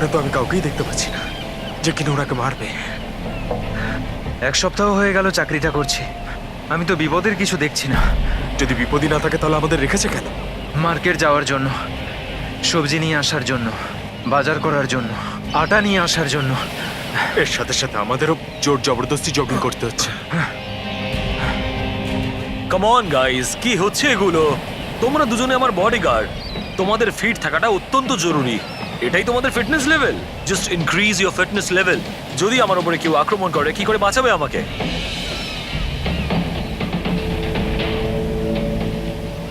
এখানে তো আমি কাউকেই দেখতে পাচ্ছি না যে কিনা ওনাকে মারবে। এক সপ্তাহ হয়ে গেল চাকরিটা করছি, আমি তো বিপদের কিছু দেখছি না। যদি বিপদই না থাকে তাহলে আমাদের রেখেছে কেন? মার্কেট যাওয়ার জন্য, সবজি নিয়ে আসার জন্য, বাজার করার জন্য, আটা নিয়ে আসার জন্য। এর সাথে সাথে আমাদেরও জোর জবরদস্তি জগিং করতে হচ্ছে। কাম অন গাইস, কি হচ্ছে এগুলো? তোমরা দুজনে আমার বডিগার্ড, তোমাদের ফিট থাকাটা অত্যন্ত জরুরি। এটাই তোমাদের fitness level. Just increase your fitness level. যদি আমার উপরে কেউ আক্রমণ করে, কি করে বাঁচাবে আমাকে?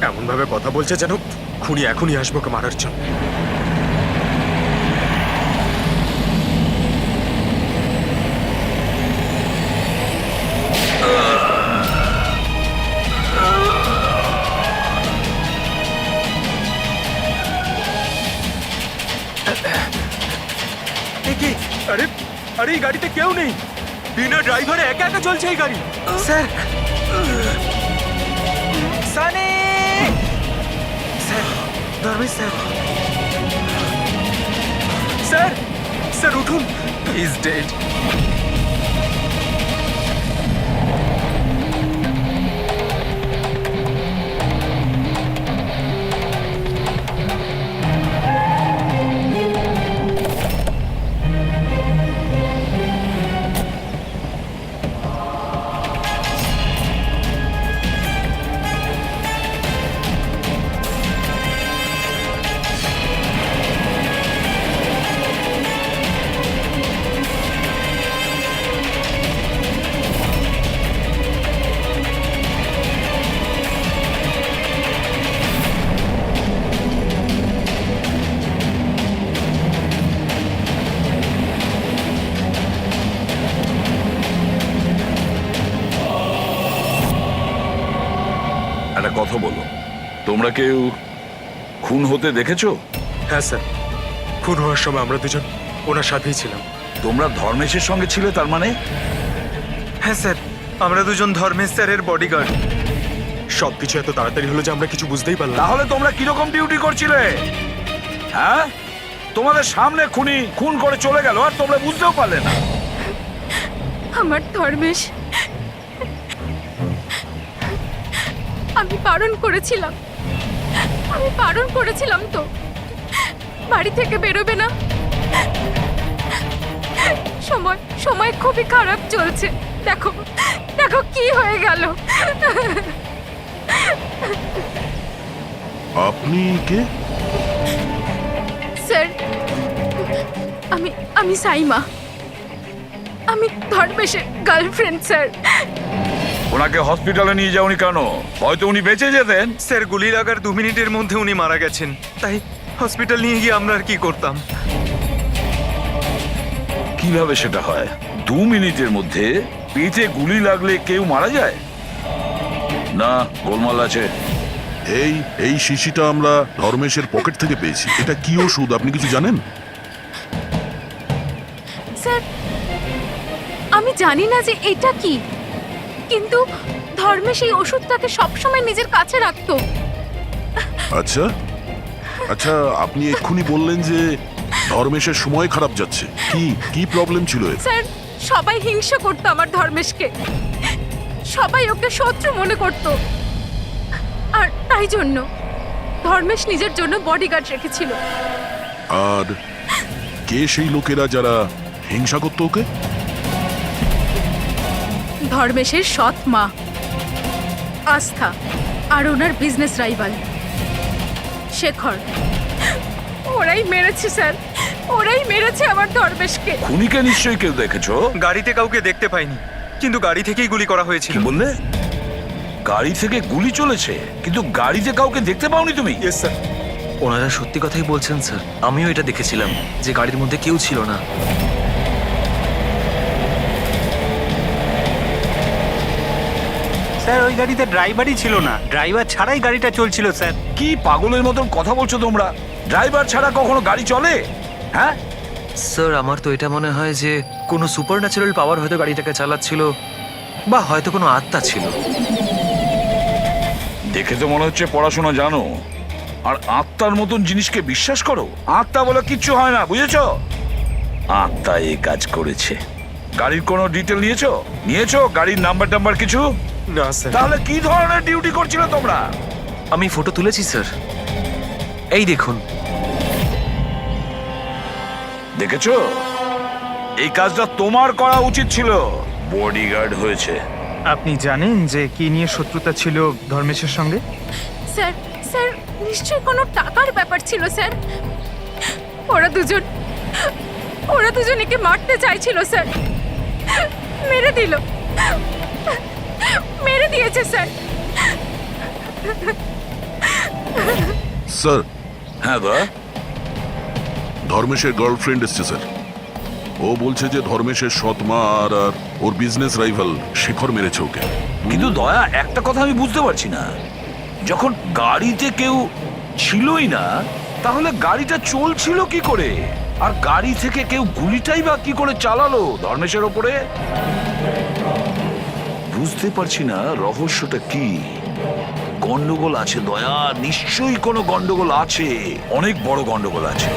এমন ভাবে কথা বলছে যেন খুনি এখনই আসবো ওকে মারার জন্য। কি? আরে আরে এই গাড়িতে কেউ নেই, বিনা ড্রাইভারে একা একা চলছে এই গাড়ি। Sir, Sunny! Sir, Dharmesh sir, sir sir উঠুন। Is dead. একটা কথা বলো, তোমরা কেউ খুন হতে দেখেছো? হ্যাঁ স্যার, খুন হওয়ার সময় আমরা দুজন ওনার সাথেই ছিলাম। তোমরা ধর্মেশের সঙ্গে ছিলে তার মানে? হ্যাঁ স্যার, আমরা দুজন ধর্মেশ স্যারের বডিগার্ড। সবকিছু এত তাড়াতাড়ি হলো যে আমরা কিছু বুঝতেই পারলাম না। তাহলে তোমরা কিরকম ডিউটি করছিলে? হ্যাঁ, তোমাদের সামনে খুনি খুন করে চলে গেল আর তোমরা বুঝতেও পারলে না। আমার ধর্মেশ, আমি বারণ করেছিলাম তো বাড়ি থেকে বেরোবে না। সময় খুবই খারাপ চলছে। দেখো দেখো কি হয়ে গেল। আপনি কে? স্যার, আমি সাইমা, আমি ধর্মেশের গার্লফ্রেন্ড স্যার। ওনাকে হসপিটালে নিয়ে যাওনি কেন? হয়তো উনি বেঁচে যেতেন। স্যার, গুলি লাগার 2 মিনিটের মধ্যে উনি মারা গেছেন, তাই হসপিটাল নিয়ে গিয়ে আমরা আর কি করতাম? কিভাবে সেটা হয়? 2 মিনিটের মধ্যে পেটে গুলি লাগলে কেউ মারা যায় না? গোলমাল আছে। এই শিশিটা আমরা ধর্মেশের পকেট থেকে পেয়েছি। এটা কি ওষুধ আপনি কিছু জানেন? স্যার, আমি জানি না যে এটা কি, কিন্তু ধর্মেশ এই ওষুধটাকে সবসময় নিজের কাছে রাখতো। আচ্ছা আচ্ছা, আপনি এক্ষুনি বললেন যে ধর্মেশের সময় খারাপ যাচ্ছে। কি প্রবলেম ছিল এর? স্যার, সবাই হিংসা করতো আমার ধর্মেশকে, সবাই ওকে শত্রু মনে করতো, আর তাই জন্য ধর্মেশ নিজের জন্য বডিগার্ড রেখেছিল। আর কে সেই লোকেরা যারা হিংসা করতো ওকে? ধর্মেশের সৎ মা আস্থা আর ওনার বিজনেস রাইভাল শেখর। ওরাই মেরেছে স্যার, ওরাই মেরেছে আমার ধর্মেশকে। খুনিকে নিশ্চয়ই কেউ দেখেছো? গাড়িতে কাউকে দেখতে পাইনি, কিন্তু গাড়ি থেকেই গুলি করা হয়েছিল। কি বললে? গাড়ি থেকে গুলি চলেছে, কিন্তু গাড়িতে কাউকে দেখতে পাওনি তুমি? Yes sir. ওনারা সত্যি কথাই বলছেন স্যার, আমিও এটা দেখেছিলাম যে গাড়ির মধ্যে কেউ ছিল না। স্যার, ওই গাড়িতে ড্রাইভারই ছিল না, ড্রাইভার ছাড়াই গাড়িটা চলছিল স্যার। কি পাগলের মতন কথা বলছো তোমরা? ড্রাইভার ছাড়া কখনো গাড়ি চলে? হ্যাঁ, স্যার, আমার তো এটা মনে হয় যে কোনো সুপার ন্যাচারাল পাওয়ার হয়তো গাড়িটাকে চালাচ্ছিল, বা হয়তো কোনো আত্মা ছিল। দেখে তো মনে হচ্ছে পড়াশোনা জানো, আর আত্মার মতন জিনিসকে বিশ্বাস করো? আত্মা বলে কিচ্ছু হয় না, বুঝেছো? আত্মা এই কাজ করেছে। গাড়ির কোনো ডিটেল নিয়েছো গাড়ির নাম্বার টাম্বার কিছু? না স্যার। তাহলে কি ধরনের ডিউটি করছিলে তোমরা? আমি ফটো তুলেছি স্যার, এই দেখুন। দেখেছো, এই কাজটা তোমার করা উচিত ছিল। বডিগার্ড হয়েছে। আপনি জানেন যে কি নিয়ে শত্রুতা ছিল ধর্মেশের সঙ্গে? স্যার স্যার নিশ্চয়ই কোনো টাকার ব্যাপার ছিল স্যার। ওরা দুজন একে মারতে চাইছিল স্যার। মেরে দিয়েছে স্যার। স্যার, হ্যাঁ দা, ধর্মেশের গার্লফ্রেন্ড এসছে স্যার। ও বলছে যে ধর্মেশের সৎ মা আর ওর বিজনেস রাইভাল শেখর মেরেছে ওকে। কিন্তু দয়া, একটা কথা আমি বুঝতে পারছি না, যখন গাড়িতে কেউ ছিলই না তাহলে গাড়িটা চলছিল কি করে? আর গাড়ি থেকে কেউ গুলিটাই বা কি করে চালালো ধর্মেশের ওপরে? বুঝতে পারছি না রহস্যটা কি। গন্ডগোল আছে দয়া, নিশ্চয়ই কোনো গন্ডগোল আছে, অনেক বড় গন্ডগোল আছে।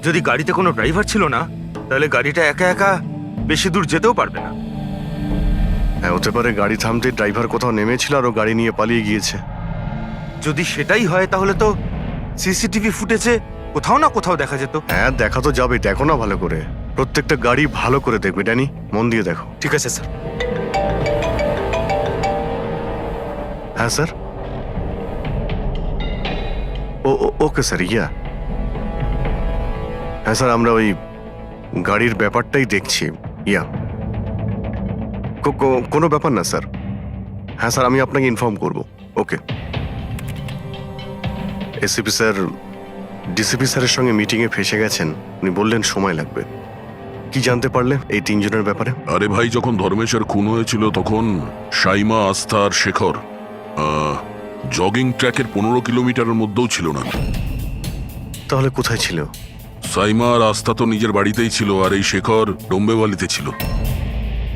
যদি গাড়িতে কোনো ড্রাইভার ছিল না তাহলে গাড়িটা একা একা বেশি দূর যেতেও পারবে না। হ্যাঁ, হতে পারে গাড়ি থামতে ড্রাইভার কোথাও নেমেছিল আর ও গাড়ি নিয়ে পালিয়ে গিয়েছে। যদি সেটাই হয় তাহলে তো সিসিটিভি ফুটেজে কোথাও না কোথাও দেখা যেত। হ্যাঁ, দেখা তো যাবে, দেখো না ভালো করে। প্রত্যেকটা গাড়ি ভালো করে দেখবে, ড্যানি, মন দিয়ে দেখো। ঠিক আছে স্যার। হ্যাঁ স্যার। ওকে স্যার, হ্যাঁ স্যার, আমরা ওই গাড়ির ব্যাপারটাই দেখছি। কোনো ব্যাপার না স্যার। হ্যাঁ স্যার, আমি আপনাকে ইনফর্ম করব। ওকে। এসিপি স্যার ডিসিপি স্যারের সঙ্গে মিটিংয়ে ফেসে গেছেন। উনি বললেন সময় লাগবে। কি জানতে পারলে এই তিনজনের ব্যাপারে? আরে ভাই, যখন ধর্মেশের খুন হয়েছিল তখন সাইমা, আস্থা আর শেখর জগিং ট্র্যাকের 15 কিলোমিটারের মধ্যেও ছিল না। তাহলে কোথায় ছিল? সাইমা আর আস্থা তো নিজের বাড়িতেই ছিল, আর এই শেখর ডোম্বেওয়ালিতে ছিল।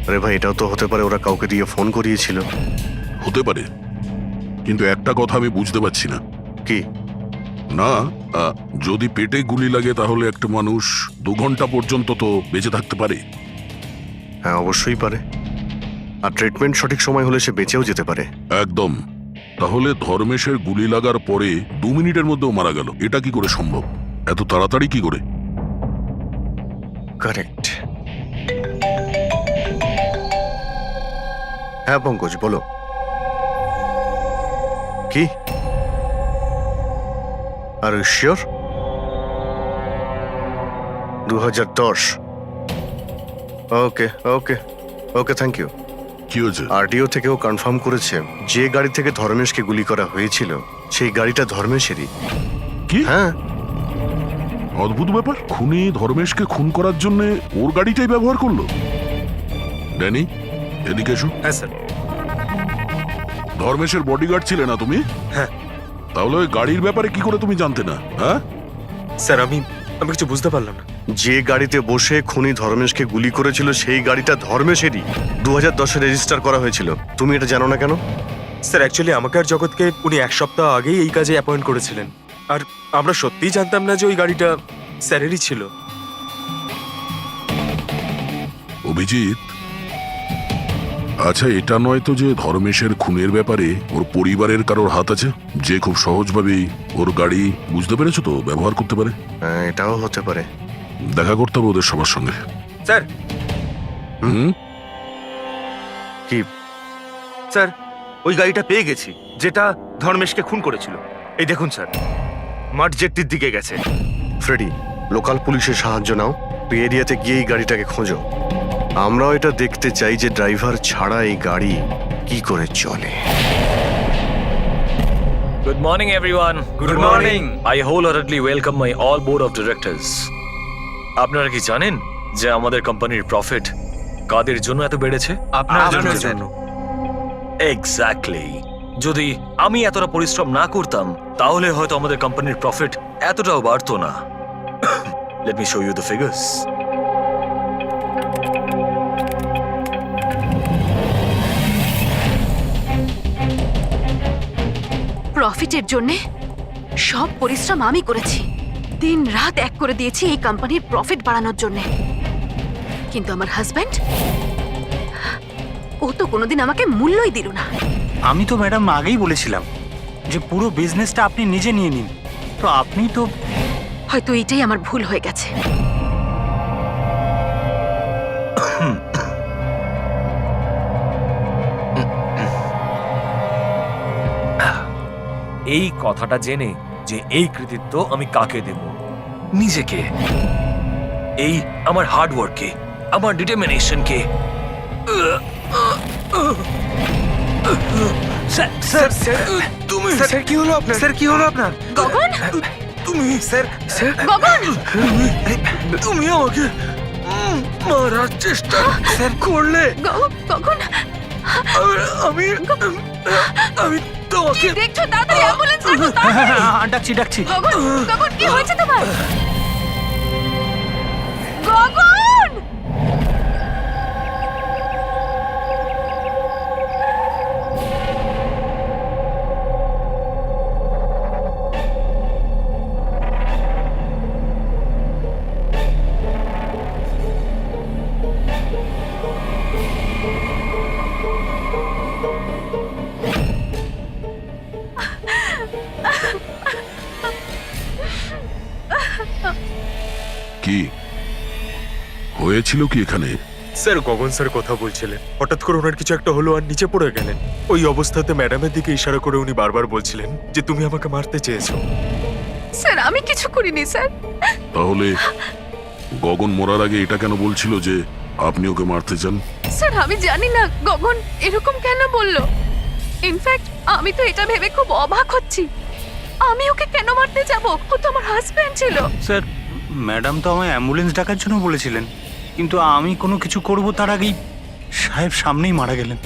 আরে ভাই, এটাও তো হতে পারে ওরা কাউকে দিয়ে ফোন করিয়েছিল। হতে পারে, কিন্তু একটা কথা আমি বুঝতে পারছি না। কি? না, যদি পেটে গুলি লাগে তাহলে একটা মানুষ 2 ঘন্টা পর্যন্ত তো বেঁচে থাকতে পারে। হ্যাঁ, অবশ্যই পারে। আর ট্রিটমেন্ট সঠিক সময় হলে সে বেঁচেও যেতে পারে। একদম। তাহলে ধর্মেশের গুলি লাগার পরে 2 মিনিটের মধ্যেও মারা গেল, এটা কি করে সম্ভব? এত তাড়াতাড়ি কি করে? কারেক্ট। হ্যাঁ পঙ্কজ, বলো। কি? আর sure? 2010। Okay okay okay, thank you. কি হয়েছে? আরটিও থেকেও কনফার্ম করেছে যে গাড়ি থেকে ধর্মেশকে গুলি করা হয়েছিল সেই গাড়িটা ধর্মেশেরই। কি? হ্যাঁ। অদ্ভুত ব্যাপার, খুনি ধর্মেশকে খুন করার জন্য ওর গাড়িটাই ব্যবহার করলো। ড্যানি, এদিকে এসো। হ্যাঁ স্যার। ধর্মেশের বডিগার্ড ছিলে না তুমি? হ্যাঁ। তাহলে ওই গাড়ির ব্যাপারে কি করে তুমি জানতে না? হ্যাঁ স্যার, আমি কিছু বুঝতে পারলাম না। যে গাড়িতে বসে খুনি ধর্মেশকে গুলি করেছিল সেই গাড়িটা ধর্মেশেরই। 2010-এ রেজিস্টার করা হয়েছিল। তুমি এটা জানো না কেন? স্যার, অ্যাকচুয়ালি আমাকে আর জগৎকে উনি 1 সপ্তাহ আগেই এই কাজে অ্যাপয়েন্ট করেছিলেন, আর আমরা সত্যিই জানতাম না যে ওই গাড়িটা স্যারেরই ছিল। অভিজিৎ, আচ্ছা এটা নয় তো যে ধর্মেশের খুনের ব্যাপারে ওর পরিবারের কারোর হাত আছে, যে খুব সহজভাবেই ওর গাড়ি, বুঝতে পেরেছো তো, ব্যবহার করতে পারে? হ্যাঁ, এটাও হতে পারে। দেখা করতে হবে ওদের সবার সঙ্গে। স্যার, হুম, কি? স্যার, ওই গাড়িটা পেয়ে গেছি যেটা ধর্মেশকে খুন করেছিল। এই দেখুন স্যার, মাঠ জেটির দিকে গেছে। ফ্রেডি, লোকাল পুলিশের সাহায্য নাও। তুই এরিয়াতে গিয়ে এই গাড়িটাকে খোঁজো। আমরাও এটা দেখতে চাই যে ড্রাইভার ছাড়া এই গাড়ি কি করে চলে। Good morning, everyone. Good morning. I wholeheartedly welcome my all board of directors. আপনারা কি জানেন যে আমাদের কোম্পানির প্রফিট কাদের জন্য এত বেড়েছে? আপনার জন্য স্যার। এক্স্যাক্টলি। যদি আমি এতটা পরিশ্রম না করতাম তাহলে হয়তো আমাদের কোম্পানির প্রফিট এতটাও বাড়তো না। Let me show you the figures. প্রফিটের জন্যে সব পরিশ্রম আমি করেছি, দিন রাত এক করে দিয়েছি এই কোম্পানির প্রফিট বাড়ানোর জন্যে। কিন্তু আমার হাজব্যান্ড, ও তো কোনোদিন আমাকে মূল্যই দিল না। আমি তো ম্যাডাম আগেই বলেছিলাম যে পুরো বিজনেসটা আপনি নিজে নিয়ে নিন, তো আপনি তো হয়তো এইটাই আমার ভুল হয়ে গেছে। এই কথাটা জেনে যে এই কৃতিত্ব আমি কাকে দেব? নিজেকে, এই আমার হার্ড ওয়ার্ককে, আমার ডিটারমিনেশনকে। তুমি স্যার কি হলো আপনার? স্যার কি হলো আপনার? গগন, তুমি স্যার গগন, তুমি আমাকে মারার চেষ্টা করলে। গগন, আমি আমি তোমাকে দেখছো? তাড়াতাড়ি অ্যাম্বুলেন্স ডাকো, তাড়াতাড়ি। ডাকছি ডাকছি। গগন, গগন, কি হয়েছে তোমার? গগন! কি হয়েছিল কি এখানে? স্যার গগন স্যার কথা বলছিলেন, হঠাৎ করে ওনার কিছু একটা হলো আর নিচে পড়ে গেলেন। ওই অবস্থাতে ম্যাডামের দিকে ইশারা করে উনি বারবার বলছিলেন যে তুমি আমাকে মারতে চেয়েছো। স্যার, আমি কিছু করিনি স্যার। তাহলে গগন মরার আগে এটা কেন বলছিল যে আপনি ওকে মারতে চান? স্যার, আমি জানি না গগন এরকম কেন বললো। ইনফ্যাক্ট আমি তো এটা ভেবে খুব অবাক হচ্ছি, আমি ওকে কেন মারতে যাব? ও তো আমার হাজবেন্ড ছিল। স্যার, ম্যাডাম তো আমায় অ্যাম্বুলেন্স ডাকার জন্য বলেছিলেন, কিন্তু আমি কোনো কিছু করব তার আগেই সাহেব সামনেই মারা গেলেন।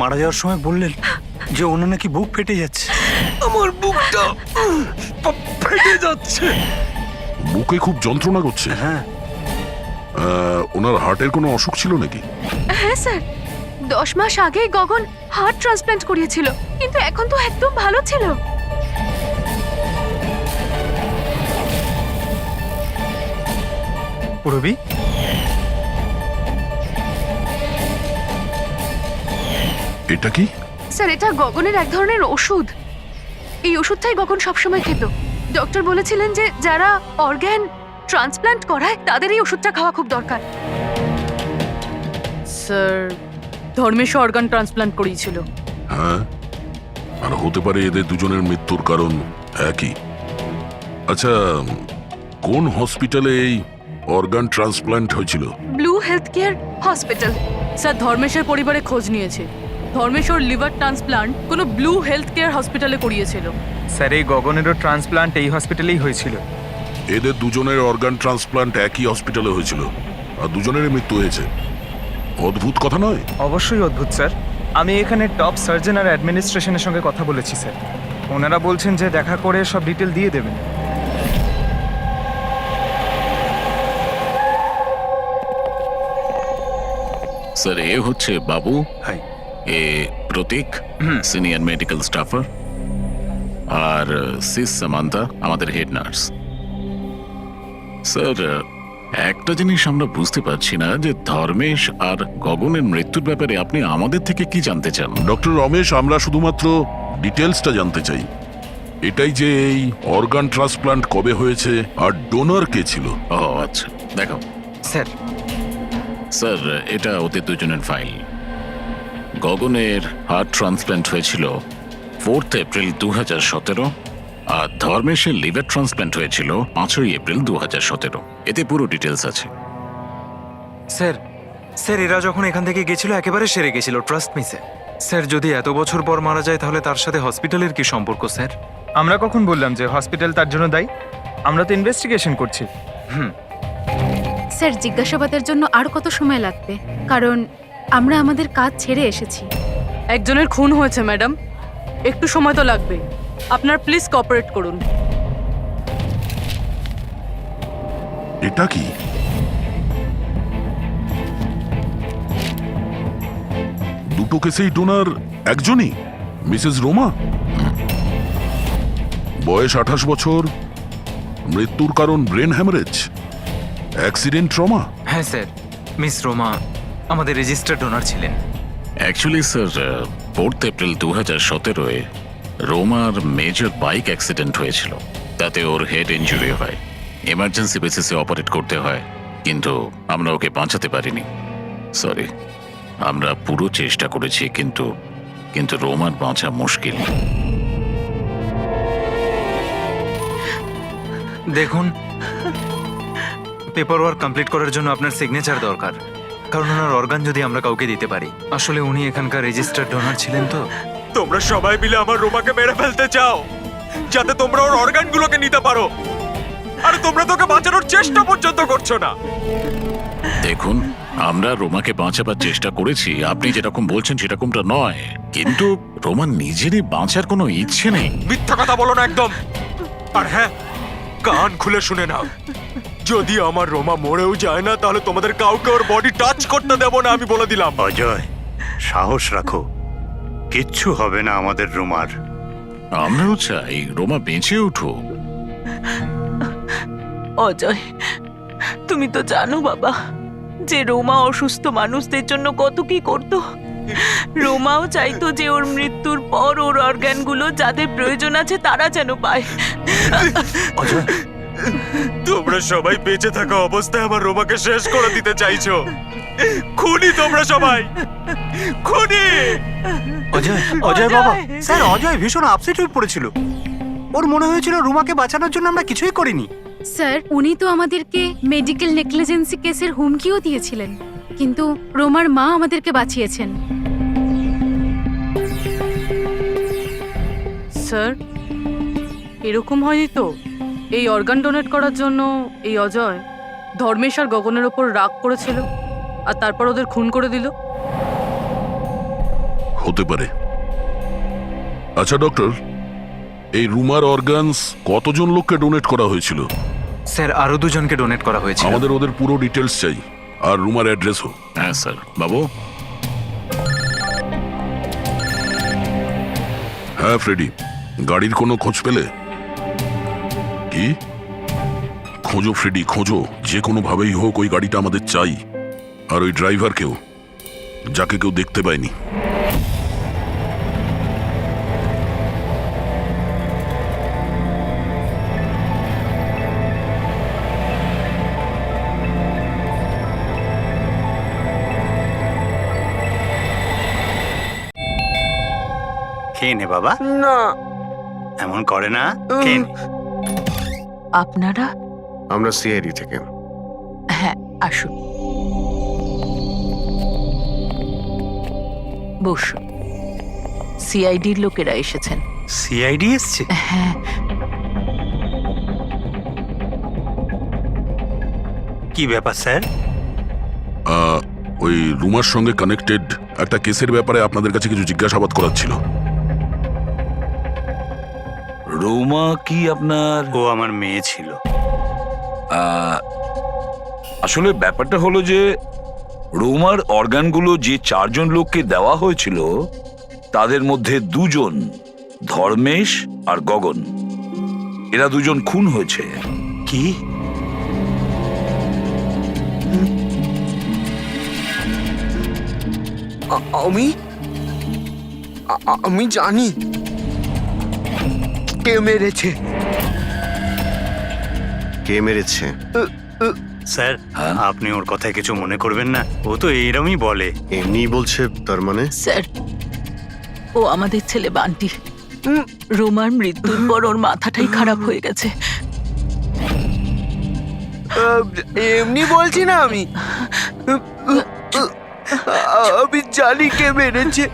মারা যাওয়ার সময় বললেন যে ওনার নাকি বুক ফেটে যাচ্ছে। আমার বুকটা ফেটে যাচ্ছে। বুকে খুব যন্ত্রণা করছে? হ্যাঁ। ওনার হার্টের কোনো অসুখ ছিল নাকি? হ্যাঁ স্যার, 10 মাস আগে গগন হার্ট ট্রান্সপ্ল্যান্ট করিয়েছিল, কিন্তু এখন তো একদম ভালো ছিল। পুরবি, এটা কি? স্যার, এটা গগনের এক ধরনের ওষুধ। এই ওষুধটাই গগন সবসময় খেত। ডক্টর বলেছিলেন যে যারা অর্গ্যান ট্রান্সপ্ল্যান্ট করায় তাদের এই ওষুধটা খাওয়া খুব দরকার। স্যার, ধর্মেশ অর্গান ট্রান্সপ্ল্যান্ট করিয়েছিল। হ্যাঁ, আর হতে পারে এদের দুজনের মৃত্যুর কারণ একই। আচ্ছা, কোন হসপিটালে এই অর্গান ট্রান্সপ্ল্যান্ট হয়েছিল? Blue health care hospital. Sir, ধর্মেশের পরিবারে খোঁজ নিয়েছে। ধর্মেশ ওর লিভার ট্রান্সপ্ল্যান্ট কোনো ব্লু হেলথ কেয়ার হসপিটালে করিয়েছিল। স্যার এই গগনেরও ট্রান্সপ্লান্ট এই হসপিটালেই হয়েছিল। এদের দুজনের অর্গান ট্রান্সপ্ল্যান্ট একই হসপিটালে হয়েছিল, আর দুজনেরই মৃত্যু হয়েছে। অদ্ভুত কথা নয়? অবশ্যই অদ্ভুত স্যার। আমি এখানে টপ সার্জন আর অ্যাডমিনিস্ট্রেশনের সঙ্গে কথা বলেছি স্যার। ওনারা বলছেন যে দেখা করে সব ডিটেল দিয়ে দেবেন। স্যার, এ হচ্ছে বাবু, হাই। এ প্রতীক, সিনিয়র মেডিকেল স্টাফার, আর সিস সামান্তা, আমাদের হেড নার্স। স্যার, একটা জিনিস আমরা বুঝতে পারছি না যে ধর্মেশ আর গগনের মৃত্যুর ব্যাপারে আপনি আমাদের থেকে কি জানতে চান? ডক্টর রমেশ, আমরা শুধুমাত্র ডিটেলসটা জানতে চাই। এটাই যে এই অর্গান ট্রান্সপ্ল্যান্ট কবে হয়েছে আর ডোনার কে ছিল। ও আচ্ছা, দেখো স্যার, স্যার, এটা ওদের দুজনের ফাইল। গগনের হার্ট ট্রান্সপ্ল্যান্ট হয়েছিল 4 এপ্রিল 2017, আর ধর্মেশের লিভার ট্রান্সপ্ল্যান্ট হয়েছিল 5 এপ্রিল 2017। এতে পুরো ডিটেলস আছে। স্যার, স্যার এরা যখন এখান থেকে গেছিল একেবারে সেরে গেছিল, ট্রাস্ট মি স্যার। স্যার, যদি এত বছর পর মারা যায় তাহলে তার সাথে হসপিটালের কি সম্পর্ক স্যার? আমরা কখন বললাম যে হসপিটাল তার জন্য দায়ী? আমরা তো ইনভেস্টিগেশন করছি। স্যার, জিজ্ঞাসাবাদের জন্য আর কত সময় লাগবে? কারণ আমরা আমাদের কাজ ছেড়ে এসেছি। একজনের খুন হয়েছে ম্যাডাম, একটু সময় তো লাগবে। আপনার প্লিজ কোঅপারেট করুন। এটা কি? দুটো কেসেই ডোনার একজনই, মিসেস রোমা। বয়স 28 বছর, মৃত্যুর কারণ ব্রেন হ্যামারেজ, অ্যাক্সিডেন্ট ট্রমা। হ্যাঁ স্যার, মিস রোমা আমাদের রেজিস্টার্ড ডোনার ছিলেন। অ্যাকচুয়ালি স্যার 4 এপ্রিল 2017-এ রোমার মেজর বাইক অ্যাক্সিডেন্ট হয়েছিল। তাতে ওর হেড ইনজুরি হয়, এমার্জেন্সি বেসিসে অপারেট করতে হয়, কিন্তু আমরা ওকে বাঁচাতে পারিনি। সরি, আমরা পুরো চেষ্টা করেছি, কিন্তু রোমার বাঁচা মুশকিল। দেখুন, পেপার ওয়ার্ক কমপ্লিট করার জন্য আপনার সিগনেচার দরকার, কারণ ওনার অর্গান যদি আমরা কাউকে দিতে পারি। আসলে উনি এখানকার রেজিস্টার্ড ডোনার ছিলেন তো। তোমরা সবাই মিলে আমার রোমাকে মেরে ফেলতে চাও, যাতে তোমরা ওর অর্গানগুলোকে নিতে পারো। আর তোমরা তোকে বাঁচানোর চেষ্টা পর্যন্ত করছো না। দেখুন, আমরা রোমাকে বাঁচাবার চেষ্টা করেছি, আপনি যেরকম বলছেন সেরকমটা নয়, কিন্তু রোমার নিজেরই বাঁচার কোনো ইচ্ছে নেই। মিথ্যা কথা বলো না একদম। আর হ্যাঁ, কান খুলে শুনে নাও, যদি আমার রোমা মরেও যায় না, তাহলে তোমাদের কাউকে ওর বডি টাচ করতে দেবো না, আমি বলে দিলাম। অজয়, সাহস রাখো, কিচ্ছু হবে না আমাদের রোমার। আমরাও চাই রোমা বেঁচে উঠুক। অজয়, তুমি তো জানো বাবা যে রোমা অসুস্থ মানুষদের জন্য কত কি করতো। রোমাও চাইতো যে ওর মৃত্যুর পর ওর অর্গানগুলো যাদের প্রয়োজন আছে তারা যেন পায়। অজয়, তোমরা সবাই বেঁচে থাকা অবস্থায় আমার রোমাকে শেষ করে দিতে চাইছো। খুনি তোমরা সবাই, খুনি। অজয়, অজয় বাবা, স্যার অজয় ভীষণ আপসেট হয়ে পড়েছিল। ওর মনে হয়েছিল রুমাকে বাঁচানোর জন্য আমরা কিছুই করিনি। স্যার, উনি তো আমাদেরকে মেডিকেল নেগলিজেন্সি কেসের হুমকিও দিয়েছিলেন, কিন্তু রোমার মা আমাদেরকে বাঁচিয়েছেন। স্যার, এরকম হয়নি তো? এই অর্গান ডোনেট করার জন্য এই অজয় ধর্মেশ আর গগনের ওপর রাগ করেছিল আর তারপর ওদের খুন করে দিল? হতে পারে। আচ্ছা ডক্টর, এই রুমার অর্গানস কতজন লোককে ডোনেট করা হয়েছিল? স্যার, আরো 2 জনকে ডোনেট করা হয়েছে। আমাদের ওদের পুরো ডিটেলস চাই, আর রুমার অ্যাড্রেসও। হ্যাঁ স্যার। বাবু। হ্যাঁ ফ্রেডি, গাড়ির কোনো খোঁজ পেলে? কি? খোঁজো ফ্রেডি, খোঁজো, যে কোনো ভাবেই হোক ওই গাড়িটা আমাদের চাই, আর ওই ড্রাইভারকেও, যাকে কেউ দেখতে পায়নি। খেয়ে নে বাবা। না, এমন করে না, খেয়ে নে। আপনারা? আমরা সিআইডি থেকে। হ্যাঁ, আসুন, বসুন। সিআইডির লোকেরা এসেছেন। সিআইডি এসছে? হ্যাঁ। কি ব্যাপার স্যার? ওই রুমার সঙ্গে কানেক্টেড একটা কেসের ব্যাপারে আপনাদের কাছে কিছু জিজ্ঞাসাবাদ করার ছিল। রোমা কি আপনার? ও আমার মেয়ে ছিল। আসলে ব্যাপারটা হলো যে রোমার অর্গানগুলো যে 4 জন লোককে দেওয়া হয়েছিল তাদের মধ্যে 2 জন, ধর্মেশ আর গগন, এরা 2 জন খুন হয়েছে। কি? আমি জানি কে মেরেছে। কে মেরেছে? স্যার, আপনি ওর কথায় কিছু মনে করবেন না, ও তো এইরকমই বলে। এমনি বলছে তার মানে? স্যার, ও আমাদের ছেলে বান্টি। রোমার মৃত্যুর পর ওর মাথাটাই খারাপ হয়ে গেছে। এমনি বলছি না, আমি জানি কে মেরেছে।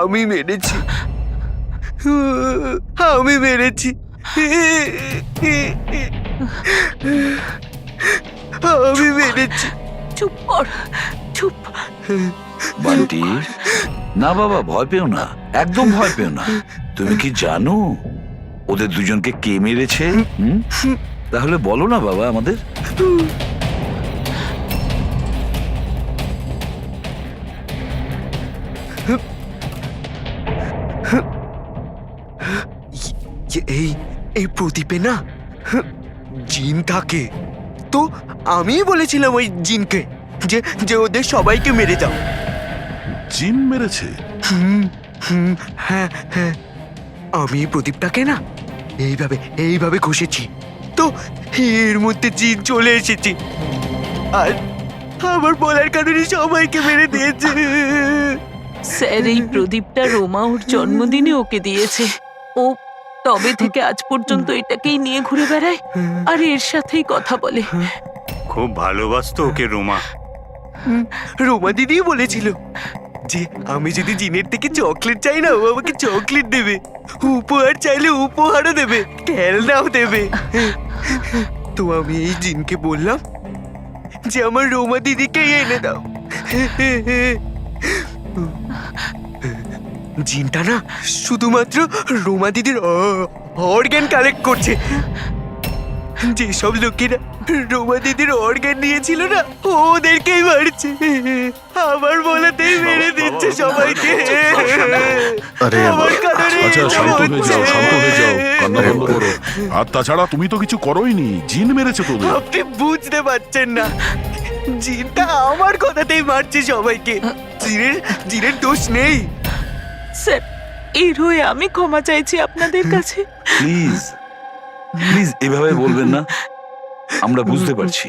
আমি মেরেছি, আমি মেরেছি, আমি মেরেছি। চুপ কর, চুপ। বান্টি, না বাবা, ভয় পেও না, একদম ভয় পেও না। তুমি কি জানো ওদের 2 জনকে কে মেরেছে? তাহলে বলো না বাবা আমাদের। যে এই প্রদীপে না জিন থাকে। তো আমিই বলেছিলাম ওই জিনকে যে যে ওদের সবাইকে মেরে দাও। জিন মেরেছে? হ্যাঁ হ্যাঁ, আমি এই প্রদীপটাকে না এইভাবে ঘষেছি, তো এর মধ্যে জিন চলে এসেছে আর আমার বলার কারণে সবাইকে মেরে দিয়েছে। স্যার, এই প্রদীপটা রোমা ওর জন্মদিনে ওকে দিয়েছে। ও তবে থেকে আজ পর্যন্ত এটাকেই নিয়ে ঘুরে বেড়ায় আর এর সাথেই কথা বলে। খুব ভালোবাসতো ওকে রোমা। রোমা দিদি বলেছিল যে আমি যদি জিনের থেকে চকলেট চাই না, ও আমাকে চকলেট দেবে, উপহার চাইলে উপহারও দেবে, খেলনাও দেবে। তো আমি এই জিনকে বললাম যে আমার রোমা দিদিকে এনে দাও। জিনটা না শুধুমাত্র রোমা দিদির অর্গান কালেক্ট করছে। যেসব লোকেরা রোমা দিদির অর্গান নিয়েছিল না, ওদেরকেই মারছে। আমার বলাতেই মেরে দিচ্ছে সবাইকে। আরে আমার কারণে আচ্ছা, এসব শান্ত হয়ে যাও, হচ্ছে। শান্ত হয়ে যাও, কান্না বন্ধ করো। আর তাছাড়া তুমি তো কিছু করোইনি, জিন মেরেছে তোদের। আপনি বুঝতে পারছেন না, জিনটা আমার কথাতেই মারছে সবাইকে। জিনের দোষ নেই। স্যার, এর হয়ে আমি ক্ষমা চাইছি আপনাদের কাছে। প্লিজ প্লিজ এভাবে বলবেন না, আমরা বুঝতে পারছি।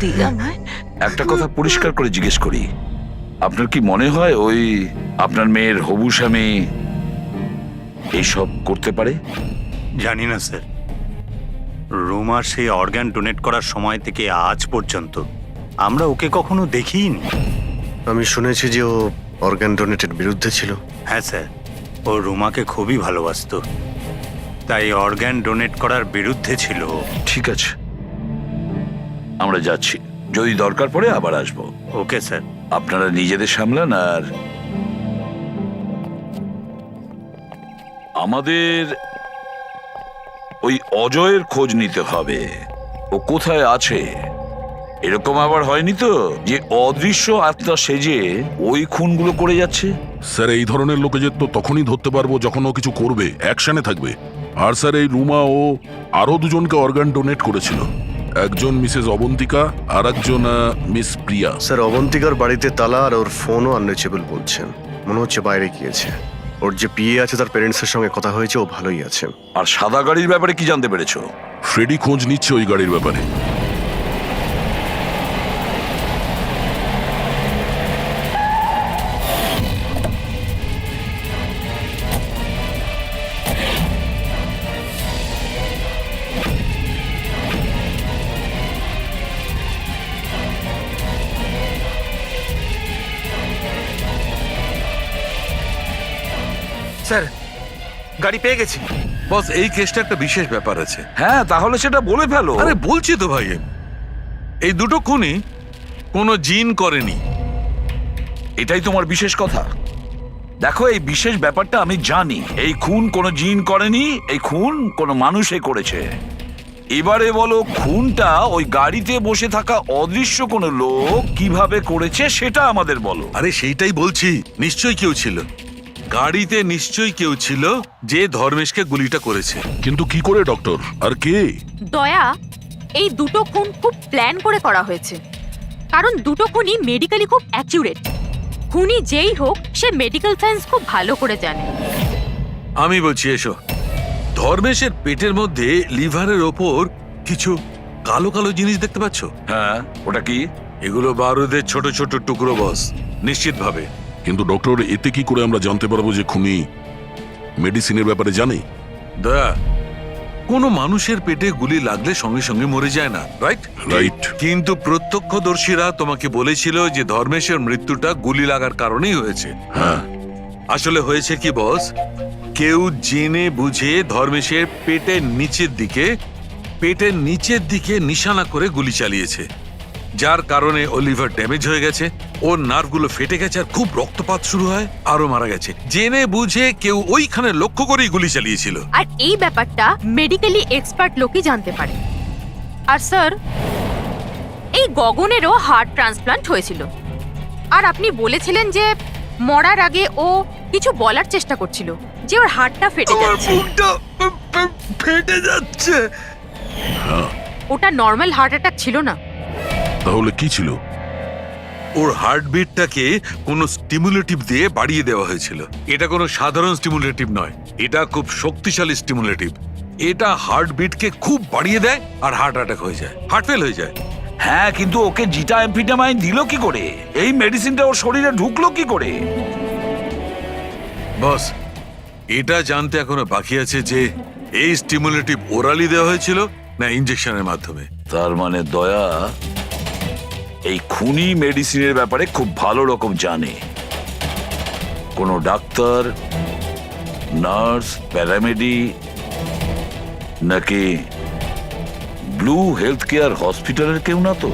দিলা আমায় একটা কথা পরিষ্কার করে জিজ্ঞেস করি, আপনার কি মনে হয় ওই আপনার মেয়ের হবু স্বামী এইসব করতে পারে? জানি না স্যার, রোমার সেই অর্গান ডোনেট করার সময় থেকে আজ পর্যন্ত আমরা ওকে কখনো দেখিনি। আমি শুনেছি যে ও অর্গান ডোনেটের বিরুদ্ধে ছিল। হ্যাঁ স্যার, ও রোমাকে খুবই ভালোবাসতো, তাই অর্গান ডোনেট করার বিরুদ্ধে ছিল ও। ঠিক আছে, আমরা যাচ্ছি, যদি দরকার পড়ে আবার আসবো। Okay sir. আপনারা নিজেদের সামলান। আর আমাদের ওই অজয়ের খোঁজ নিতে হবে, ও কোথায় আছে। এরকম আবার হয়নি তো যে অদৃশ্য আত্মা সেজে ওই খুনগুলো করে যাচ্ছে? স্যার, এই ধরনের লোকেদের তো তখনই ধরতে পারবো যখন ও কিছু করবে, অ্যাকশনে থাকবে। আর স্যার, এই রুমা ও আরো দুজনকে অর্গান ডোনেট করেছিল, একজন মিসেস অবন্তিকা আর একজন মিস প্রিয়া। স্যার, অবন্তিকার বাড়িতে তালা আর ওর ফোনও আনরিচেবল বলছেন, মনে হচ্ছে বাইরে গিয়েছে। ওর যে পিএ আছে তার প্যারেন্টসের সঙ্গে কথা হয়েছে, ও ভালোই আছে। আর সাদা গাড়ির ব্যাপারে কি জানতে পেরেছো? ফ্রেডি খোঁজ নিচ্ছে ওই গাড়ির ব্যাপারে। স্যার, গাড়ি পেয়ে গেছি। বস, এই কেসটা একটা বিশেষ ব্যাপার আছে। হ্যাঁ, তাহলে সেটা বলে ফেলো। আরে বলছি তো ভাই, এই দুটো খুনই কোনো জিন করেনি। এটাই তোমার বিশেষ কথা। দেখো, এই বিশেষ ব্যাপারটা আমি জানি। এই খুন কোনো জিন করেনি, এই খুন কোনো মানুষে করেছে। এবারে বলো, খুনটা ওই গাড়িতে বসে থাকা অদৃশ্য কোনো লোক কিভাবে করেছে সেটা আমাদের বলো। আরে সেইটাই বলছি, নিশ্চয়ই কেউ ছিল গাড়িতে, নিশ্চয়ই কেউ ছিল যে ধর্মেশকে গুলিটা করেছে। কিন্তু কি করে ডক্টর, আর কে? দয়া, এই দুটো খুন খুব প্ল্যান করে করা হয়েছে, কারণ দুটো খুনই মেডিকেলি খুব অ্যাকিউরেট। খুনি যেই হোক, সে মেডিকেল সায়েন্স খুব ভালো করে জানে। আমি বলছি, এসো। ধর্মেশের পেটের মধ্যে লিভারের ওপর কিছু কালো কালো জিনিস দেখতে পাচ্ছ? হ্যাঁ, ওটা কি? এগুলো বারুদের ছোট ছোট টুকরো, বস, নিশ্চিতভাবে। কিন্তু ডক্টর, এতে কি করে আমরা জানতে পারবো যে খুনি মেডিসিনের ব্যাপারে জানে? দয়া, কোনো মানুষের পেটে গুলি লাগলে সঙ্গে সঙ্গে মরে যায় না, রাইট? রাইট। কিন্তু প্রত্যক্ষদর্শীরা তোমাকে বলেছিল যে ধর্মেশের মৃত্যুটা গুলি লাগার কারণেই হয়েছে। হ্যাঁ। আসলে হয়েছে কি বস, কেউ জেনে বুঝে ধর্মেশের পেটের নিচের দিকে নিশানা করে গুলি চালিয়েছে, যার কারণে ও লিভার ড্যামেজ হয়ে গেছে, ওর নার্ভগুলো ফেটে গেছে আর খুব রক্তপাত শুরু হয়, আরো মারা গেছে। জেনে বুঝে কেউ ওইখানে লক্ষ্য করেই গুলি চালিয়েছিল। আর এই ব্যাপারটা মেডিকেলি এক্সপার্ট লোকই জানতে পারে। আর স্যার, এই গগনেরও হার্ট ট্রান্সপ্লান্ট হয়েছিল, আর আপনি বলেছিলেন যে মরার আগে ও কিছু বলার চেষ্টা করছিল, যে ওর হার্টটা ফেটে যাচ্ছে। ফেটে যাচ্ছে। ওটা নর্মাল হার্ট অ্যাটাক ছিল না। তাহলে কি ছিল? ওর হার্টবিটটাকে কোনো স্টিমুলেটিভ দিয়ে বাড়িয়ে দেওয়া হয়েছিল। এটা কোনো সাধারণ স্টিমুলেটিভ নয়, এটা খুব শক্তিশালী স্টিমুলেটিভ। এটা হার্টবিটকে খুব বাড়িয়ে দেয় আর হার্ট অ্যাটাক হয়ে যায়, হার্ট ফেল হয়ে যায়। হ্যাঁ, কিন্তু ওকে জিটা অ্যাম্ফিটামাইন দিল কি করে? এই মেডিসিনটা ওর শরীরে ঢুকলো কি করে? বস, এটা জানতে এখনো বাকি আছে যে এই স্টিমুলেটিভ ওরালি দেওয়া হয়েছিল না ইনজেকশনের মাধ্যমে। তার মানে দয়া এই খুনি মেডিসিনের ব্যাপারে খুব ভালো রকম জানে। কোনো ডাক্তার, নার্স, প্যারামেডি নাকি ব্লু হেলথ কেয়ার হসপিটালের কেউ না তো?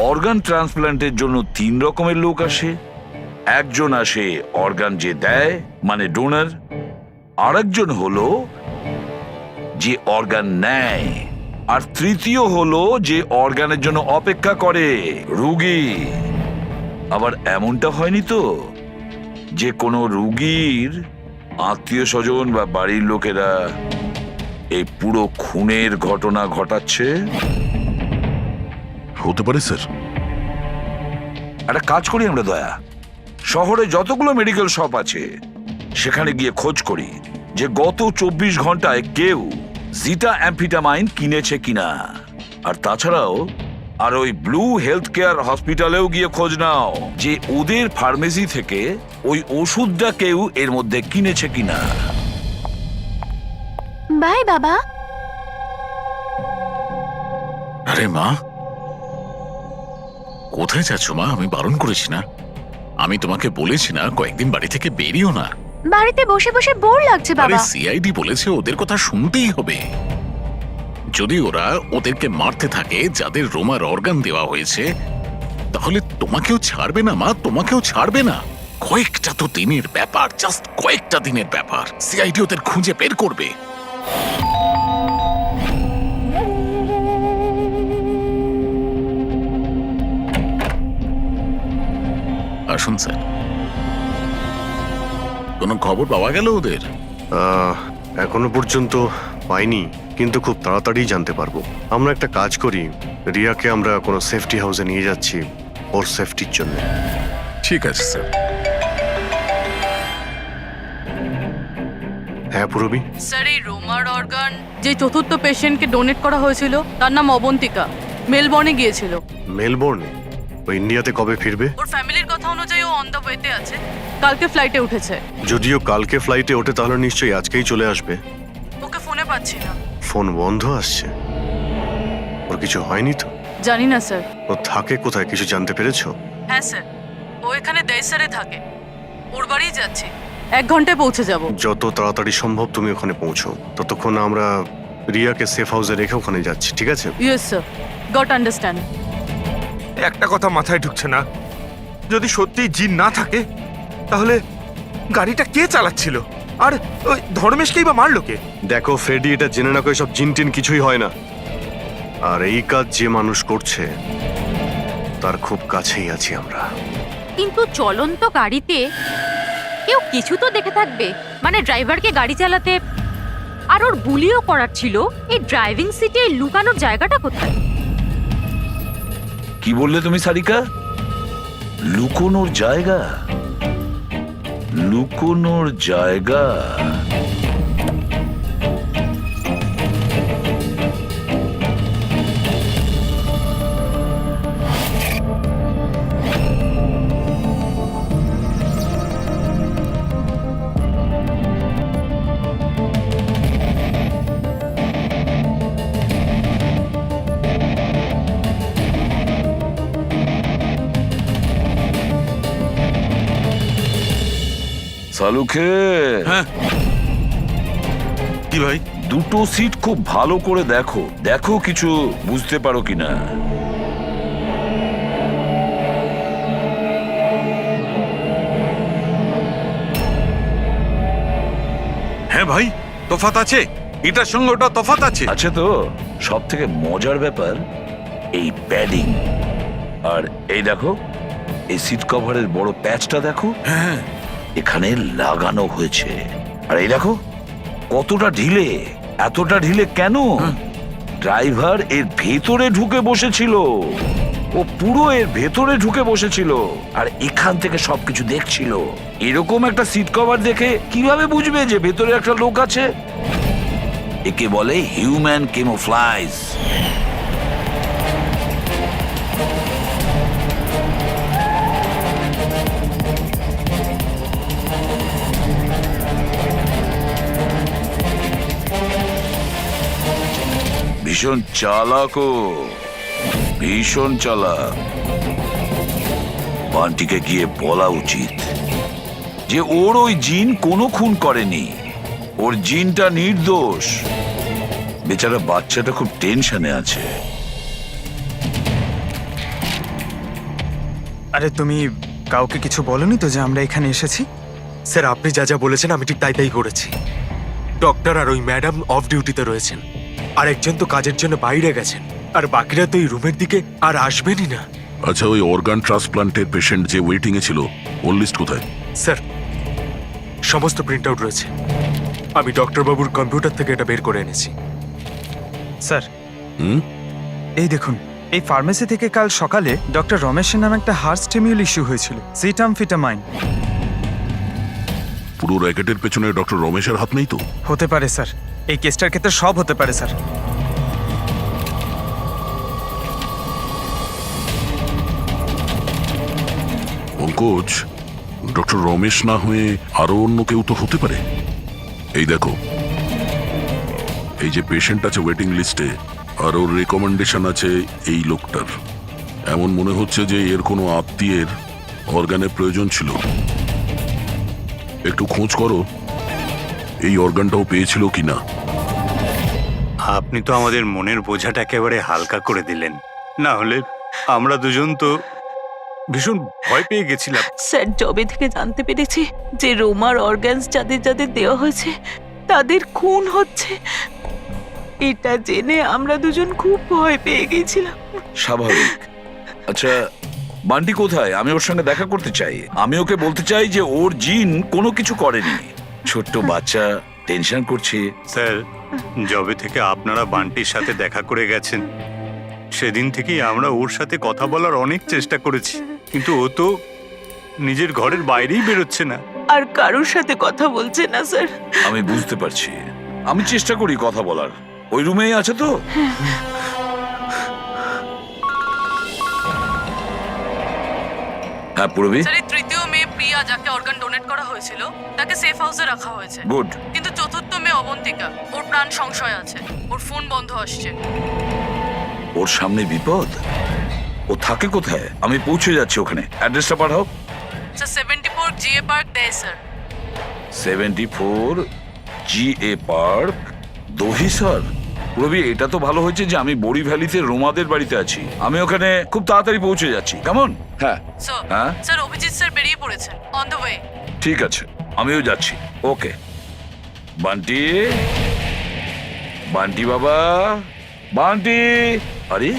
অর্গান ট্রান্সপ্ল্যান্টের জন্য 3 রকমের লোক আসে। একজন আসে অর্গান যে দেয়, মানে ডোনার। আরেকজন হলো যে অর্গান নেয়, আর তৃতীয় হলো যে অর্গানের জন্য অপেক্ষা করে, রোগী। আবার এমনটা হয়নি তো যে কোনো রোগীর আত্মীয় স্বজন বা বাড়ির লোকেরা এই পুরো খুনের ঘটনা ঘটাচ্ছে? হতে পারে স্যার। একটা কাজ করি আমরা দয়া, শহরে যতগুলো মেডিকেল শপ আছে সেখানে গিয়ে খোঁজ করি যে গত 24 ঘন্টায় কেউ জিটা অ্যাম্ফিটামাইন কিনেছে কিনা। আর তাছাড়াও আর ওই ব্লু হেলথ কেয়ার হসপিটালেও গিয়ে খোঁজ নাও যে ওদের ফার্মেসি থেকে ওই ওষুধটা কেউ এর মধ্যে কিনেছে কিনা। বাই বাবা। আরে মা, কোথায় যাচ্ছ মা? আমি বারণ করেছি না? আমি তোমাকে বলেছি না কয়েকদিন বাড়ি থেকে বেরিও না? বাড়িতে বসে বসে বোর লাগছে আরে সিআইডি বলেছে ওদের কথা শুনতেই হবে। যদি ওরা ওদেরকে মারতে থাকে যাদের রোমার অর্গান দেওয়া হয়েছে, তাহলে তোমাকেও ছাড়বে না মা, তোমাকেও ছাড়বে না। কয়েকটা তো দিনের ব্যাপার, জাস্ট কয়েকটা দিনের ব্যাপার। সিআইডি ওদের খুঁজে বের করবে। আসুন স্যার। কোনো খবর পাওয়া গেল ওদের? এখনো পর্যন্ত পাইনি, কিন্তু খুব তাড়াতাড়ি জানতে পারবো। আমরা একটা কাজ করি, রিয়াকে আমরা কোনো সেফটি হাউসে নিয়ে যাচ্ছি ওর সেফটির জন্য। ঠিক আছে স্যার। হ্যাঁ পুরবি। স্যার, এই রোমার অর্গান যে চতুর্থ পেশেন্টকে ডোনেট করা হয়েছিল তার নাম অবন্তিকা, মেলবর্নে গিয়েছিল। মেলবোর্নে? ও ইন্ডিয়াতে কবে ফিরবে? ওর ফ্যামিলির কথা অনুযায়ী ও অন দ্য ওয়েতে আছে, কালকে ফ্লাইটে উঠেছে। যদিও কালকে ফ্লাইটে ওঠে তাহলে নিশ্চয়ই আজকেই চলে আসবে। ওকে ফোনে পাচ্ছি না। ফোন বন্ধ আসছে। ওর কিছু হয়নি তো? জানি না স্যার। ও থাকে কোথায় কিছু জানতে পেরেছো? হ্যাঁ স্যার, ও এখানে দেশারে থাকে, ওর বাড়ি যাচ্ছি। 1 ঘন্টায় পৌঁছে যাব। যত তাড়াতাড়ি সম্ভব তুমি ওখানে পৌঁছো, ততক্ষণ আমরা রিয়াকে সেফ হাউসে রেখে ওখানে যাচ্ছি, ঠিক আছে? Yes sir, goat understand. একটা কথা মাথায় ঢুকছে না, যদি সত্যি জিন না থাকে তাহলে গাড়িটা কে চালাচ্ছিল? আর ওই ধর্মেশকেই বা মারলো কে? দেখো ফ্রেডি, এটা জেনে না সব জিন টিন কিছুই হয় না। আর এই কাজ যে মানুষ করছে তার খুব কাছেই আছি আমরা। কিন্তু চলন্ত গাড়িতে কেউ কিছু তো দেখে থাকবে, মানে ড্রাইভারকে গাড়ি চালাতে। আর ওর গুলিও করার ছিল। এই ড্রাইভিং সিটে লুকানোর জায়গাটা কোথায়? কি বললে তুমি সারিকা? লুকোনোর জায়গা? লুকোনোর জায়গা? সালুকে, হ্যাঁ কি ভাই? দুটো সিট খুব ভালো করে দেখো, দেখো কিছু বুঝতে পারো কিনা। হ্যাঁ ভাই, তফাৎ আছে, এটার সঙ্গে ওটা তফাৎ আছে। আছে তো। সব থেকে মজার ব্যাপার এই প্যাডিং, আর এই দেখো এই সিট কভারের বড় প্যাচটা দেখো, হ্যাঁ, এখানে লাগানো হয়েছে। আর এই দেখো কতটা ঢিলে, এতটা ঢিলে কেন? ড্রাইভার এর ভেতরে ঢুকে বসেছিল, ও পুরো এর ভেতরে ঢুকে বসেছিল আর এখান থেকে সবকিছু দেখছিল। এরকম একটা সিট কভার দেখে কিভাবে বুঝবে যে ভেতরে একটা লোক আছে? একে বলে হিউম্যান ক্যামোফ্লাজ। ভীষণ চালাক ও, ভীষণ চালাক। বান্টিকে গিয়ে বলা উচিত যে ওর ওই জিন কোনো খুন করেনি, ওর জিনটা নির্দোষ। বেচারা বাচ্চাটা খুব টেনশনে আছে। আরে তুমি কাউকে কিছু বলনি তো যে আমরা এখানে এসেছি? স্যার, আপনি যা যা বলেছেন আমি ঠিক তাই করেছি। ডক্টর আর ওই ম্যাডাম অফ ডিউটিতে রয়েছেন, আর একজন তো কাজের জন্য বাইরে গেছেন, আর বাকিরা তো এই রুমের দিকে আর আসবেনই না। আচ্ছা, ওই অর্গান ট্রান্সপ্লান্টের পেশেন্ট যে ওয়েটিং এ ছিল, ওর লিস্ট কোথায়? স্যার, সমস্ত প্রিন্ট আউট রয়েছে। আমি ডক্টর বাবুর কম্পিউটার থেকে এটা বের করে এনেছি। স্যার, হুম? এই দেখুন, এই ফার্মেসি থেকে কাল সকালে ডক্টর রমেশের নামে একটা হার্ট স্টিমিউল ইস্যু হয়েছিল, সিটামফিটামাইন। পুরো র্যাকেটের পেছনে ডক্টর রমেশের হাত নেই তো? হতে পারে স্যার, এই কেসটার ক্ষেত্রে সব হতে পারে স্যার। পঙ্কজ, ডক্টর রমেশ না হয়ে আরো অন্য কেউ তো হতে পারে। এই দেখো, এই যে পেশেন্ট আছে ওয়েটিং লিস্টে, আর ওর রেকমেন্ডেশন আছে এই লোকটার। এমন মনে হচ্ছে যে এর কোনো আত্মীয়ের অর্গানের প্রয়োজন ছিল। একটু খোঁজ করো এই অর্গানটাও পেয়েছিল কিনা। আপনি তো আমাদের মনের বোঝাটা একেবারে হালকা করে দিলেন, না হলে আমরা দুজন তো ভীষণ ভয় পেয়ে গেছিলাম। স্যার, জবে থেকে জানতে পেরেছি যে রোমার অর্গানস যাদের যাদের দেওয়া হয়েছে তাদের খুন হচ্ছে, এটা জেনে আমরা দুজন খুব ভয় পেয়ে গেছিলাম। স্বাভাবিক। আচ্ছা, বান্টি কোথায়? আমি ওর সঙ্গে দেখা করতে চাই। আমি ওকে বলতে চাই যে ওর জিন কোনো কিছু করেনি। ছোট্ট বাচ্চা টেনশন করছে। স্যার, জবে থেকে আপনারা বান্টির সাথে দেখা করে গেছেন, সেদিন থেকেই আমরা ওর সাথে কথা বলার অনেক চেষ্টা করেছি, কিন্তু ও তো নিজের ঘরের বাইরেই বেরোচ্ছে না। আর কারোর সাথে কথা বলছে না স্যার। আমি বুঝতে পারছি, আমি চেষ্টা করি কথা বলার। ওই রুমেই আছে তো? হ্যাঁ পূরবী। স্যার, এই তৃতীয় মেয়ে প্রিয়া যাকে অর্গান ডোনেট করা হয়েছিল তাকে সেফ হাউসে রাখা হয়েছে। গুড। কিন্তু চতুর্থ মেয়ে অবন্তিকা, ওর প্রাণ সংশয় আছে, ওর ফোন বন্ধ আসছে। ওর সামনে বিপদ। ও থাকে কোথায়? আমি পৌঁছে যাচ্ছি ওখানে। অ্যাড্রেসটা পাঠাও। স্যার, 74 জিএ পার্ক দেয় sir. 74 GA park, Dahisar. Ravi, এটা তো ভালো হয়েছে যে আমি বড়ি ভ্যালিতে রোমাদের বাড়িতে আছি। আমি ওখানে খুব তাড়াতাড়ি পৌঁছে যাচ্ছি। কেমন? হ্যাঁ হ্যাঁ, স্যার, অভিজিৎ স্যার বেরিয়ে পড়েছেন, অন দ্য ওয়ে। ঠিক আছে, আমিও যাচ্ছি। ওকে। বান্টি, বান্টি বাবা, বান্টি। আরে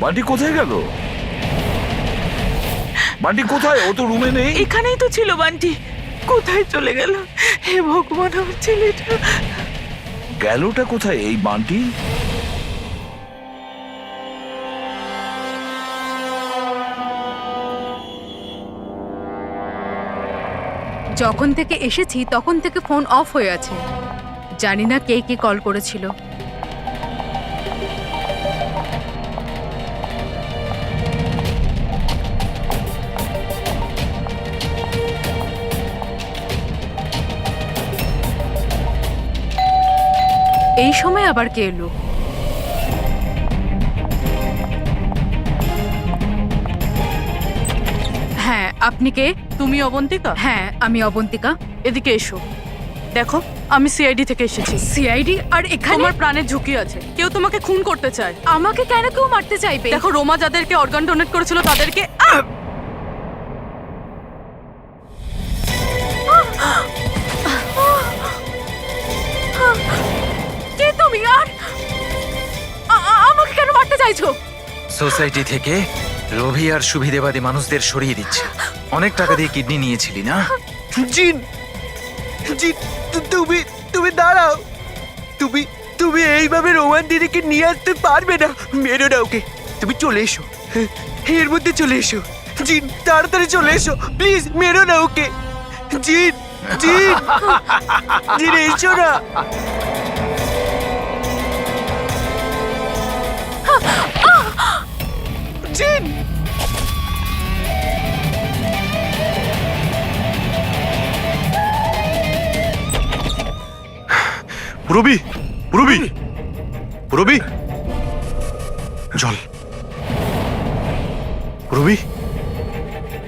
বান্টি কোথায় গেল? বান্টি কোথায়? ও তো রুমে নেই। এখানেই তো ছিল বান্টি, কোথায় চলে গেল? হে ভগবান, আমার ছেলেটা গেলটা কোথায় এই বান্টি? যখন থেকে এসেছি তখন থেকে ফোন অফ হয়ে আছে, জানি না কে কে কল করেছিল। এই সময় আবার কে এলো? হ্যাঁ, আপনি কে? তুমি অবন্তিকা? হ্যাঁ, আমি অবন্তিকা। এদিকে এসো। দেখো, আমি সিআইডি থেকে এসেছি। সিআইডি? আর এখানে? তোমার প্রাণের ঝুঁকি আছে, কেউ তোমাকে খুন করতে চায়। আমাকে কেন কেউ মারতে চাইবে? দেখো, রোমা যাদেরকে অর্গান ডোনেট করেছিল তাদেরকে চাইছো? সোসাইটি থেকে লোভী আর সুবিধেবাদী মানুষদের সরিয়ে দিচ্ছে। অনেক টাকা দিয়ে কিডনি নিয়েছিলি না? জিন জিন তুমি তুমি দাঁড়াও। তুমি তুমি এইভাবে রোমান দিদিকে নিয়ে আসতে পারবে না। মেরো না ওকে। তুমি চলে এসো, এর মধ্যে চলে এসো। জিন তাড়াতাড়ি চলে এসো প্লিজ, মেরো না ওকে। জিন জিন জিন এসো না। জিন রবি রবি রবি জল। রবি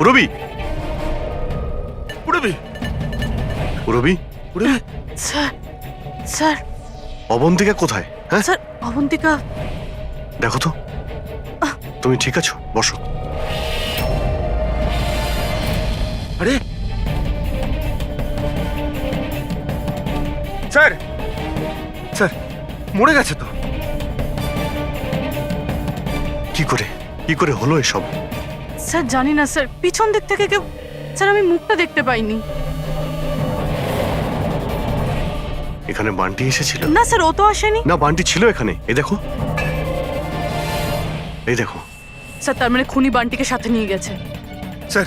রবি রবি রবি স্যার স্যার অবন্তিকা কোথায়? হ্যাঁ স্যার অবন্তিকা দেখো তো, তুমি ঠিক আছো? বসো। আরে স্যার, স্যার মরে গেছে তো। কি করে হলো এসব? স্যার জানি না স্যার, পিছন দিক থেকে কেউ, স্যার আমি মুখটা দেখতে পাইনি। এখানে বান্টি এসেছিল? না স্যার ও তো আসেনি। না, বান্টি ছিল এখানে। এই দেখো, এই দেখো। স্যার তার মানে খুনি বান্টিকে সাথে নিয়ে গেছে। স্যার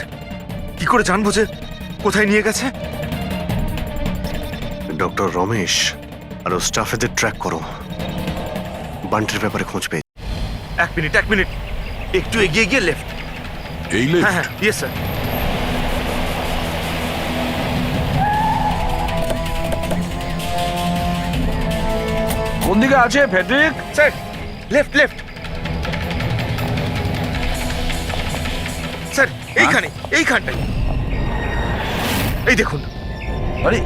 কি করে জানবো যে কোথায় নিয়ে গেছে? ডক্টর রমেশ আর ওর স্টাফেদের ট্র্যাক করো। বান্টির ব্যাপারে খোঁজ পেয়ে। এক মিনিট একটু এগিয়ে গিয়ে লেফট। এই হ্যাঁ লেফট? Yes sir. কোন দিকে আছে ফেডরিক? স্যার লেফট স্যার, এইখানটাই। এই দেখুন। আরে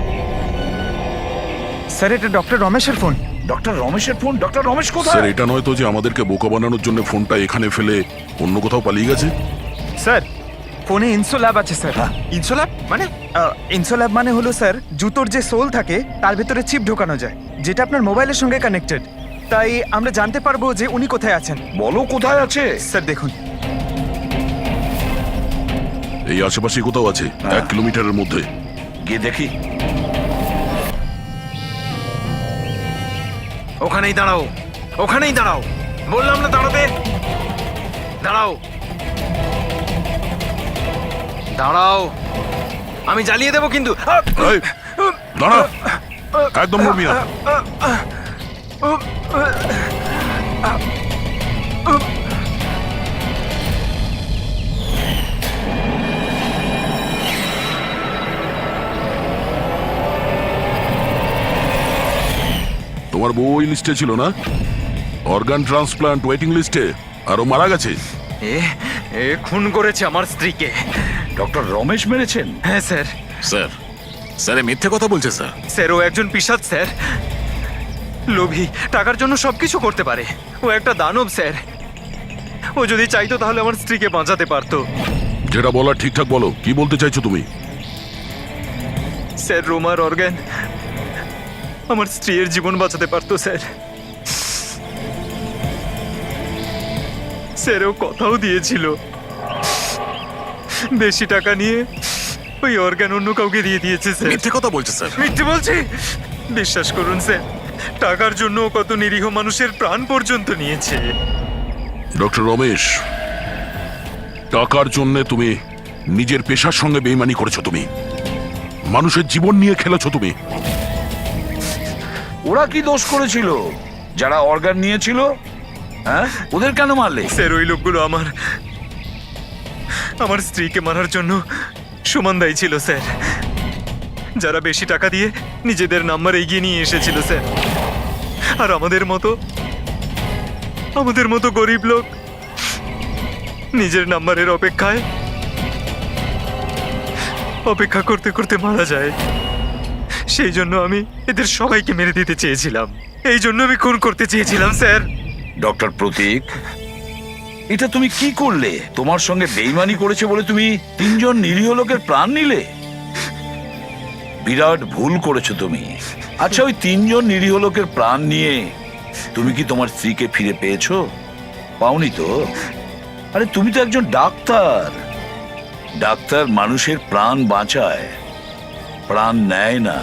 স্যার এটা ডক্টর রমেশের ফোন। ডক্টর রমেশের ফোন? ডক্টর রমেশ স্যার কোথায়? এটা নয় তো যে আমাদেরকে বোকা বানানোর জন্য ফোনটা এখানে ফেলে অন্য কোথাও পালিয়ে গেছে? স্যার ফোনে ইনসোল্যাব আছে স্যার। ইনসোল্যাব মানে? ইনসোল্যাব মানে হলো স্যার জুতোর যে সোল থাকে তার ভেতরে চিপ ঢোকানো যায়, যেটা আপনার মোবাইলের সঙ্গে কানেক্টেড। তাই আমরা জানতে পারবো যে উনি কোথায় আছেন। বলো কোথায় আছে? স্যার দেখুন, এই আশেপাশে কোথাও আছে, 1 কিলোমিটারের মধ্যে। গিয়ে দেখি। ওখানেই দাঁড়াও, বললাম না দাঁড়াবে। দাঁড়াও, আমি জ্বালিয়ে দেবো কিন্তু। এই, দাঁড়া, একদম নড়বি না। তোমার বউ ওই লিস্টে ছিল না? অর্গান ট্রান্সপ্লান্ট ওয়েটিং লিস্টে, আর ও মারা গেছে। এ খুন করেছে আমার স্ত্রীকে। ডক্টর রমেশ মেরেছেন? হ্যাঁ স্যার। স্যার এ মিথ্যে কথা বলছে স্যার। স্যার ও একজন পিশাচ স্যার, লোভী, টাকার জন্য সবকিছু করতে পারে। ও একটা দানব স্যার। ও যদি চাইতো তাহলে আমার স্ত্রীকে বাঁচাতে পারতো। যেটা বলার ঠিকঠাক বলো, কি বলতে চাইছো তুমি? স্যার রোমার অর্গান আমার স্ত্রীর জীবন বাঁচাতে পারতো স্যার। স্যার ও কথাও দিয়েছিল বেশি টাকা নিয়ে ওই অর্গান অন্য কাউকে দিয়ে দিয়েছে স্যার। মিথ্যে কথা বলছে স্যার। মিথ্যে বলছি? বিশ্বাস করুন স্যার, টাকার জন্য ও কত নিরীহ মানুষের প্রাণ পর্যন্ত নিয়েছে। ডক্টর রমেশ, টাকার জন্য তুমি নিজের পেশার সঙ্গে বেইমানি করেছো। তুমি মানুষের জীবন নিয়ে খেলেছো তুমি। ওরা কি দোষ করেছিল যারা অর্গান নিয়েছিল? হ্যাঁ, ওদের কেন মারলে? স্যার ওই লোকগুলো আমার স্ত্রীকে মারার জন্য সমান দায়ী ছিল স্যার। যারা বেশি টাকা দিয়ে নিজেদের নাম্বার এগিয়ে নিয়ে এসেছিল স্যার। আর আমাদের মতো গরিব লোক নিজের নাম্বারের অপেক্ষা করতে করতে মারা যায়। সেই জন্য আমি এদের সবাইকে মেরে দিতে চেয়েছিলাম। এই জন্য আমি খুন করতে চেয়েছিলাম স্যার। ডক্টর প্রতীক, এটা তুমি কি করলে? তোমার সঙ্গে বেইমানি করেছে বলে তুমি 3 জন নিরীহ লোকের প্রাণ নিলে। বিরাট ভুল করেছো তুমি। আচ্ছা, ওই 3 জন নিরীহ লোকের প্রাণ নিয়ে তুমি কি তোমার স্ত্রীকে ফিরে পেয়েছো? পাওনি তো? আরে তুমি তো একজন ডাক্তার। ডাক্তার মানুষের প্রাণ বাঁচায়, প্রাণ নেয় না।